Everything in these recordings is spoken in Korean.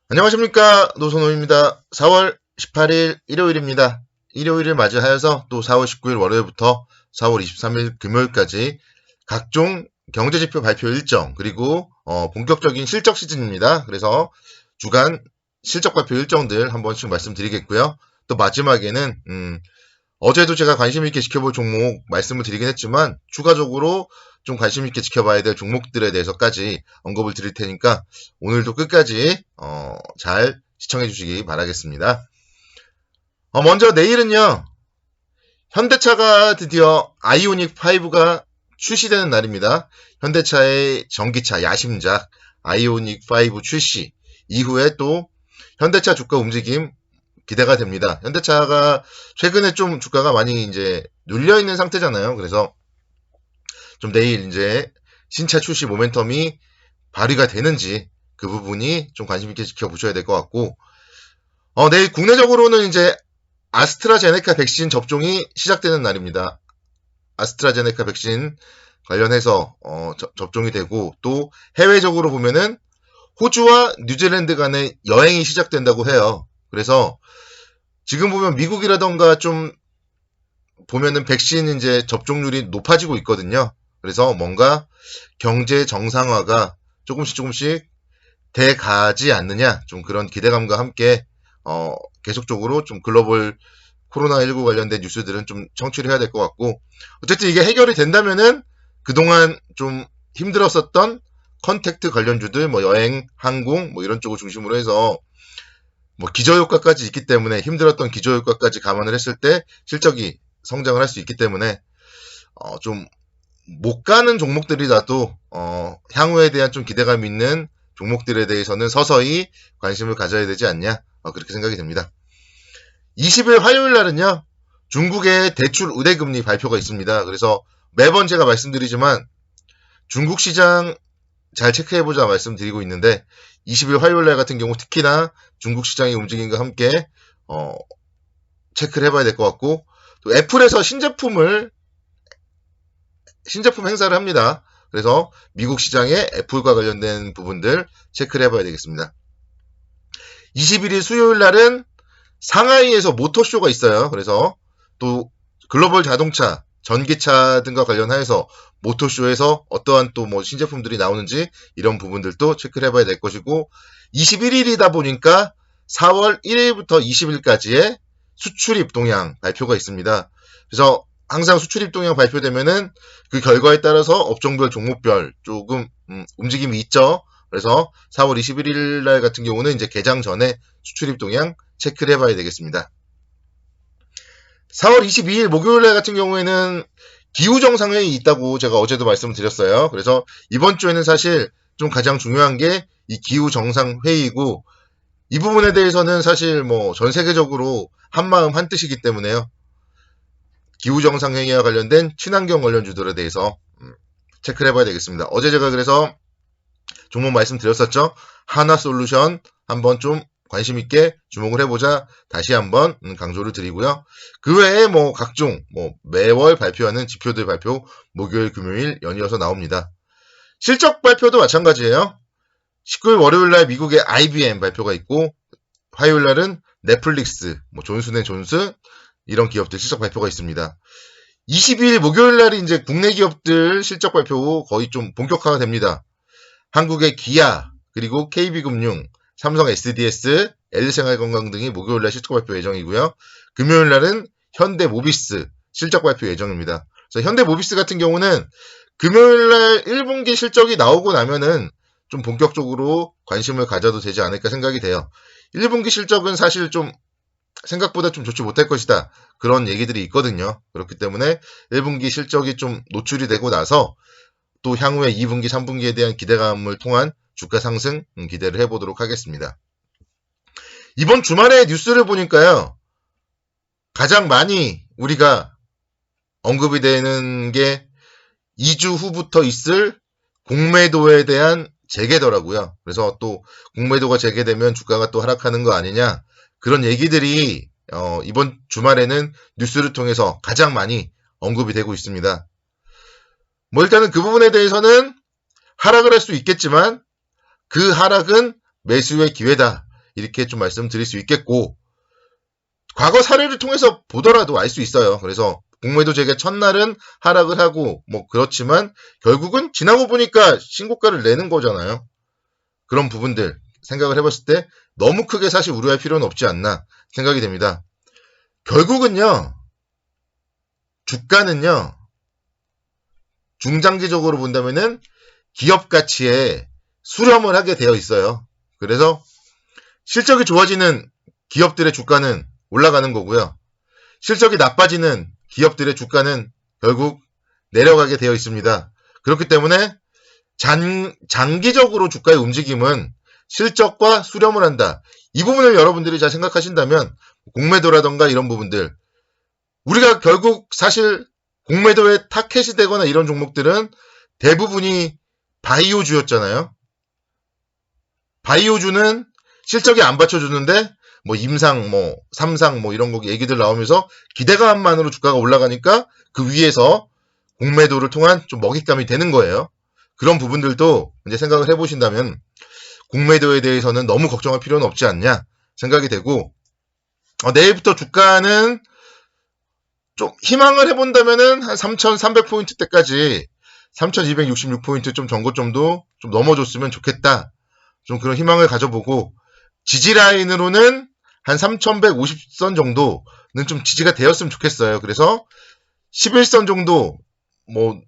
안녕하십니까, 노선호입니다. 4월 18일 일요일입니다. 일요일을 맞이하여서 또 4월 19일 월요일부터 4월 23일 금요일까지 각종 경제지표 발표 일정, 그리고 본격적인 실적 시즌입니다. 그래서 주간 실적 발표 일정들 한 번씩 말씀드리겠고요. 또 마지막에는 어제도 제가 관심 있게 지켜볼 종목 말씀을 드리긴 했지만 추가적으로 좀 관심 있게 지켜봐야 될 종목들에 대해서까지 언급을 드릴 테니까 오늘도 끝까지 잘 시청해 주시기 바라겠습니다. 먼저 내일은요, 현대차가 드디어 아이오닉 5가 출시되는 날입니다. 현대차의 전기차 야심작 아이오닉 5 출시 이후에 또 현대차 주가 움직임 기대가 됩니다. 현대차가 최근에 좀 주가가 많이 이제 눌려 있는 상태잖아요. 그래서 좀 내일 이제 신차 출시 모멘텀이 발휘가 되는지 그 부분이 좀 관심 있게 지켜보셔야 될 것 같고, 내일 국내적으로는 이제 아스트라제네카 백신 접종이 시작되는 날입니다. 아스트라제네카 백신 관련해서 접종이 되고, 또 해외적으로 보면은 호주와 뉴질랜드 간의 여행이 시작된다고 해요. 그래서 지금 보면 미국이라던가 좀 보면은 백신 이제 접종률이 높아지고 있거든요. 그래서 뭔가 경제 정상화가 조금씩 돼가지 않느냐, 좀 그런 기대감과 함께 계속적으로 좀 글로벌 코로나19 관련된 뉴스들은 좀 청취를 해야 될 것 같고, 어쨌든 이게 해결이 된다면은 그동안 좀 힘들었었던 컨택트 관련주들, 뭐 여행, 항공, 뭐 이런 쪽을 중심으로 해서 뭐 기저효과까지 있기 때문에 힘들었던 기저효과까지 감안을 했을 때 실적이 성장을 할 수 있기 때문에 좀 못 가는 종목들이라도 향후에 대한 좀 기대감 있는 종목들에 대해서는 서서히 관심을 가져야 되지 않냐, 그렇게 생각이 됩니다. 20일 화요일 날은요, 중국의 대출 우대금리 발표가 있습니다. 그래서 매번 제가 말씀드리지만 중국 시장 잘 체크해보자 말씀드리고 있는데 20일 화요일 날 같은 경우 특히나 중국 시장의 움직임과 함께 체크를 해봐야 될 것 같고, 또 애플에서 신제품 행사를 합니다. 그래서 미국 시장의 애플과 관련된 부분들 체크를 해봐야 되겠습니다. 21일 수요일 날은 상하이에서 모터쇼가 있어요. 그래서 또 글로벌 자동차, 전기차 등과 관련해서 모터쇼에서 어떠한 또 뭐 신제품들이 나오는지 이런 부분들도 체크를 해봐야 될 것이고, 21일이다 보니까 4월 1일부터 20일까지의 수출입 동향 발표가 있습니다. 그래서 항상 수출입 동향 발표되면은 그 결과에 따라서 업종별 종목별 조금 움직임이 있죠. 그래서 4월 21일 날 같은 경우는 이제 개장 전에 수출입 동향 체크를 해봐야 되겠습니다. 4월 22일 목요일 날 같은 경우에는 기후정상회의 있다고 제가 어제도 말씀을 드렸어요. 그래서 이번 주에는 사실 좀 가장 중요한 게 이 기후정상회의고, 이 부분에 대해서는 사실 뭐 전 세계적으로 한마음 한뜻이기 때문에요. 기후정상회의와 관련된 친환경 관련주들에 대해서 체크를 해봐야 되겠습니다. 어제 제가 그래서 종목 말씀드렸었죠. 하나솔루션 한번 좀 관심 있게 주목을 해보자 다시 한번 강조를 드리고요. 그 외에 뭐 각종 뭐 매월 발표하는 지표들 발표 목요일 금요일 연이어서 나옵니다. 실적 발표도 마찬가지예요. 19일 월요일 날 미국의 IBM 발표가 있고, 화요일 날은 넷플릭스, 뭐 존슨앤존슨 이런 기업들 실적 발표가 있습니다. 22일 목요일 날이 이제 국내 기업들 실적 발표 거의 좀 본격화가 됩니다. 한국의 기아, 그리고 KB금융, 삼성 SDS, LG생활건강 등이 목요일 날 실적 발표 예정이고요. 금요일 날은 현대모비스 실적 발표 예정입니다. 그래서 현대모비스 같은 경우는 금요일 날 1분기 실적이 나오고 나면은 좀 본격적으로 관심을 가져도 되지 않을까 생각이 돼요. 1분기 실적은 사실 좀 생각보다 좀 좋지 못할 것이다, 그런 얘기들이 있거든요. 그렇기 때문에 1분기 실적이 좀 노출이 되고 나서 또 향후에 2분기, 3분기에 대한 기대감을 통한 주가 상승 기대를 해보도록 하겠습니다. 이번 주말에 뉴스를 보니까요, 가장 많이 우리가 언급이 되는 게 2주 후부터 있을 공매도에 대한 재개더라고요. 그래서 또 공매도가 재개되면 주가가 또 하락하는 거 아니냐, 그런 얘기들이 이번 주말에는 뉴스를 통해서 가장 많이 언급이 되고 있습니다. 뭐 일단은 그 부분에 대해서는 하락을 할 수 있겠지만 그 하락은 매수의 기회다, 이렇게 좀 말씀드릴 수 있겠고, 과거 사례를 통해서 보더라도 알 수 있어요. 그래서 공매도 재개 첫날은 하락을 하고 뭐 그렇지만 결국은 지나고 보니까 신고가를 내는 거잖아요. 그런 부분들 생각을 해봤을 때 너무 크게 사실 우려할 필요는 없지 않나 생각이 됩니다. 결국은요, 주가는요, 중장기적으로 본다면은 기업 가치에 수렴을 하게 되어 있어요. 그래서 실적이 좋아지는 기업들의 주가는 올라가는 거고요. 실적이 나빠지는 기업들의 주가는 결국 내려가게 되어 있습니다. 그렇기 때문에 장기적으로 주가의 움직임은 실적과 수렴을 한다. 이 부분을 여러분들이 잘 생각하신다면 공매도라던가 이런 부분들, 우리가 결국 사실 공매도에 타켓이 되거나 이런 종목들은 대부분이 바이오주였잖아요. 바이오주는 실적이 안 받쳐주는데 뭐 임상, 뭐 삼상, 뭐 이런 거 얘기들 나오면서 기대감만으로 주가가 올라가니까 그 위에서 공매도를 통한 좀 먹잇감이 되는 거예요. 그런 부분들도 이제 생각을 해보신다면 공매도에 대해서는 너무 걱정할 필요는 없지 않냐 생각이 되고, 내일부터 주가는 좀 희망을 해본다면은 한 3,300포인트 때까지 3,266포인트 좀 전고점도 좀 넘어줬으면 좋겠다. 좀 그런 희망을 가져보고, 지지라인으로는 한 3,150선 정도는 좀 지지가 되었으면 좋겠어요. 그래서 11선 정도, 뭐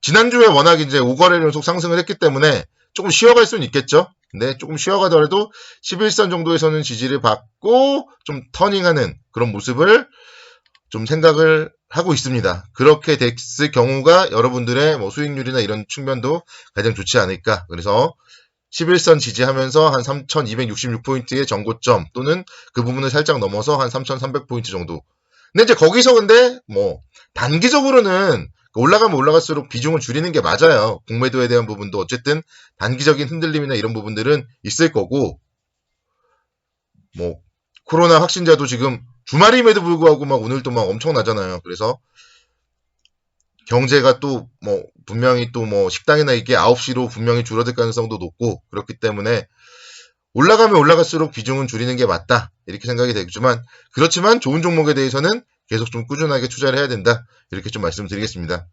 지난주에 워낙 이제 5거래일 연속 상승을 했기 때문에 조금 쉬어갈 수는 있겠죠. 근데 조금 쉬어가더라도 11선 정도에서는 지지를 받고 좀 터닝하는 그런 모습을 좀 생각을 하고 있습니다. 그렇게 됐을 경우가 여러분들의 뭐 수익률이나 이런 측면도 가장 좋지 않을까. 그래서 11선 지지하면서 한 3,266포인트의 전고점 또는 그 부분을 살짝 넘어서 한 3,300포인트 정도. 근데 이제 거기서 근데 뭐 단기적으로는 올라가면 올라갈수록 비중을 줄이는 게 맞아요. 공매도에 대한 부분도 어쨌든 단기적인 흔들림이나 이런 부분들은 있을 거고, 뭐 코로나 확진자도 지금 주말임에도 불구하고 막 오늘도 막 엄청나잖아요. 그래서 경제가 또 뭐 분명히 또 뭐 식당이나 이게 9시로 분명히 줄어들 가능성도 높고, 그렇기 때문에 올라가면 올라갈수록 비중은 줄이는 게 맞다 이렇게 생각이 되지만, 그렇지만 좋은 종목에 대해서는 계속 좀 꾸준하게 투자를 해야 된다 이렇게 좀 말씀드리겠습니다.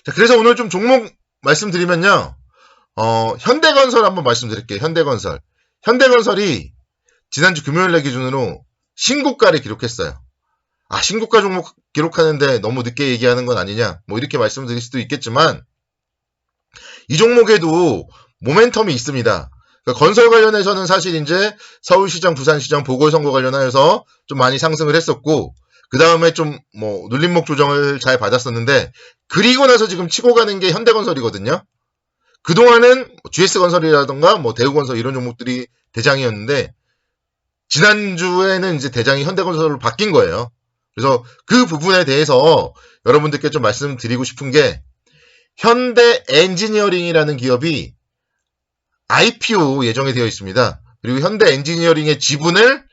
자, 그래서 오늘 좀 종목 말씀드리면요, 현대건설 한번 말씀드릴게요. 현대건설이 지난주 금요일날 기준으로 신고가를 기록했어요. 신고가 종목 기록하는데 너무 늦게 얘기하는 건 아니냐, 뭐 이렇게 말씀드릴 수도 있겠지만, 이 종목에도 모멘텀이 있습니다. 그러니까 건설 관련해서는 사실 이제 서울시장, 부산시장 보궐선거 관련하여서 좀 많이 상승을 했었고, 그 다음에 좀 뭐 눌림목 조정을 잘 받았었는데, 그리고 나서 지금 치고 가는 게 현대건설이거든요. 그동안은 GS건설이라던가 뭐 대우건설 이런 종목들이 대장이었는데, 지난주에는 이제 대장이 현대건설로 바뀐 거예요. 그래서 그 부분에 대해서 여러분들께 좀 말씀드리고 싶은 게, 현대 엔지니어링이라는 기업이 IPO 예정이 되어 있습니다. 그리고 현대 엔지니어링의 지분을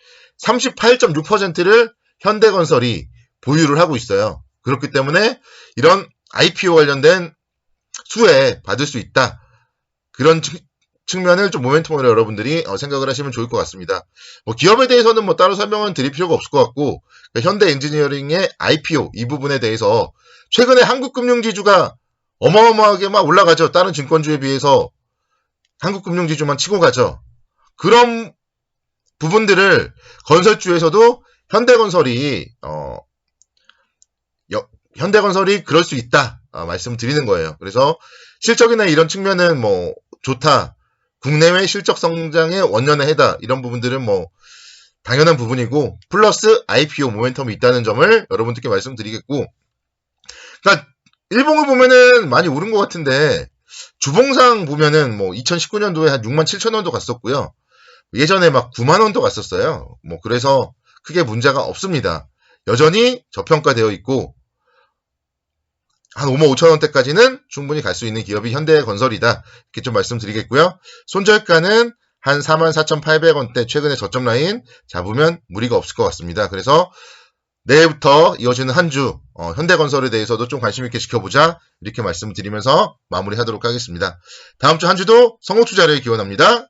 38.6%를 현대건설이 보유를 하고 있어요. 그렇기 때문에 이런 IPO 관련된 수혜 받을 수 있다. 그런 측면을 좀 모멘텀으로 여러분들이 생각을 하시면 좋을 것 같습니다. 뭐 기업에 대해서는 뭐 따로 설명은 드릴 필요가 없을 것 같고, 현대 엔지니어링의 IPO 이 부분에 대해서 최근에 한국금융지주가 어마어마하게 막 올라가죠. 다른 증권주에 비해서 한국금융지주만 치고 가죠. 그런 부분들을 건설주에서도 현대건설이 그럴 수 있다 말씀드리는 거예요. 그래서 실적이나 이런 측면은 뭐 좋다, 국내외 실적 성장의 원년의 해다, 이런 부분들은 뭐 당연한 부분이고, 플러스 IPO 모멘텀이 있다는 점을 여러분들께 말씀드리겠고, 그러니까 일봉을 보면은 많이 오른 것 같은데, 주봉상 보면은 뭐 2019년도에 한 67,000원도 갔었고요. 예전에 막 9만원도 갔었어요. 뭐 그래서 크게 문제가 없습니다. 여전히 저평가되어 있고, 한 55,000원대까지는 충분히 갈 수 있는 기업이 현대건설이다 이렇게 좀 말씀드리겠고요. 손절가는 한 44,800원대 최근에 저점 라인 잡으면 무리가 없을 것 같습니다. 그래서 내일부터 이어지는 한 주 현대건설에 대해서도 좀 관심 있게 지켜보자 이렇게 말씀드리면서 마무리하도록 하겠습니다. 다음 주 한 주도 성공투자를 기원합니다.